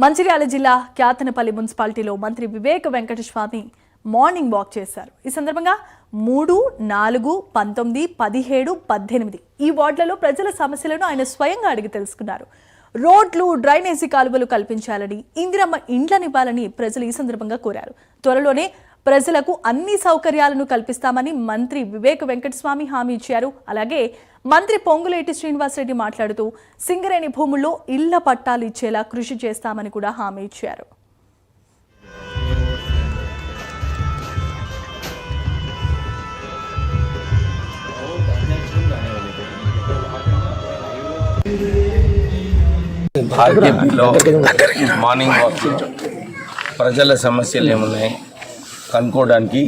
మంచిర్యాల జిల్లా క్యాతనపల్లి మున్సిపాలిటీలో మంత్రి వివేక్ వెంకటస్వామి మార్నింగ్ వాక్ చేశారు. ఈ సందర్భంగా 3, 4, 19, 17, 18 ఈ వార్డులలో ప్రజల సమస్యలను ఆయన స్వయంగా అడిగి తెలుసుకున్నారు. రోడ్లు, డ్రైనేజీ కాలువలు కల్పించాలని, ఇందిరమ్మ ఇండ్లనివ్వాలని ప్రజలు ఈ సందర్భంగా కోరారు. త్వరలోనే ప్రజలకు అన్ని సౌకర్యాలను కల్పిస్తామని మంత్రి వివేక్ వెంకటస్వామి హామీ ఇచ్చారు. అలాగే మంత్రి పొంగులేటి శ్రీనివాసరెడ్డి మాట్లాడుతూ సింగరేణి భూముల్లో ఇళ్ల పట్టాలు ఇచ్చేలా కృషి చేస్తామని కూడా హామీ ఇచ్చారు. మార్నింగ్ వాక్ ప్రజల సమస్యలు ఏమున్నాయి కనుక్కోవడానికి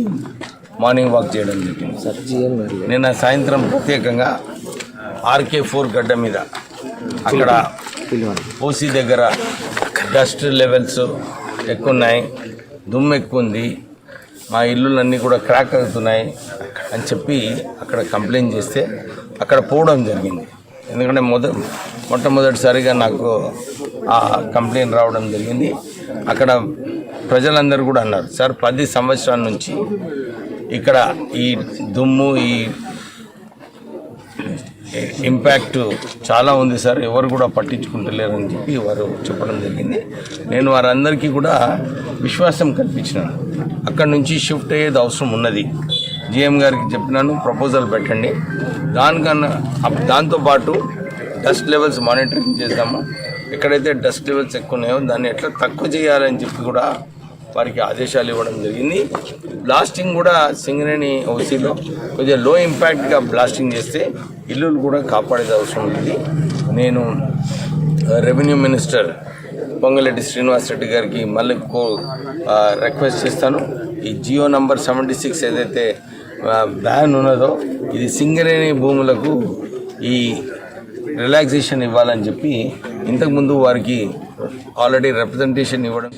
మార్నింగ్ వాక్ చేయడం జరిగింది. నిన్న సాయంత్రం ప్రత్యేకంగా RK4 గడ్డ మీద అక్కడ ఓసీ దగ్గర డస్ట్ లెవెల్స్ ఎక్కువ ఉన్నాయి, దుమ్ము ఎక్కువ ఉంది, మా ఇల్లులన్నీ కూడా క్రాక్ అవుతున్నాయి అని చెప్పి అక్కడ కంప్లైంట్ చేస్తే అక్కడ పోవడం జరిగింది. ఎందుకంటే మొట్టమొదటిసారిగా నాకు ఆ కంప్లైంట్ రావడం జరిగింది. అక్కడ ప్రజలందరూ కూడా అన్నారు, సార్ 10 సంవత్సరాల నుంచి ఇక్కడ ఈ దుమ్ము, ఈ ఇంపాక్ట్ చాలా ఉంది సార్, ఎవరు కూడా పట్టించుకుంటలేరు అని చెప్పి వారు చెప్పడం జరిగింది. నేను వారందరికీ కూడా విశ్వాసం కల్పించినాను. అక్కడ నుంచి షిఫ్ట్ అయ్యేది అవసరం ఉన్నది. GM గారికి చెప్పినాను, ప్రపోజల్ పెట్టండి, దాంతోపాటు డస్ట్ లెవెల్స్ మానిటరింగ్ చేద్దాము, ఎక్కడైతే డస్ట్ లెవెల్స్ ఎక్కువ ఉన్నాయో దాన్ని ఎట్లా తక్కువ చేయాలని చెప్పి కూడా వారికి ఆదేశాలు ఇవ్వడం జరిగింది. బ్లాస్టింగ్ కూడా సింగరేణి ఓసీలో కొద్దిగా లో ఇంపాక్ట్గా బ్లాస్టింగ్ చేస్తే ఇల్లులు కూడా కాపాడేది అవసరం ఉంది. నేను రెవెన్యూ మినిస్టర్ పొంగులేటి శ్రీనివాసరెడ్డి గారికి మళ్ళీ రిక్వెస్ట్ చేస్తాను. ఈ జియో నంబర్ 76 ఏదైతే బ్యాన్ ఉన్నదో ఇది సింగరేణి భూములకు ఈ రిలాక్సేషన్ ఇవ్వాలని చెప్పి ఇంతకుముందు వారికి ఆల్రెడీ రిప్రజెంటేషన్ ఇవ్వడం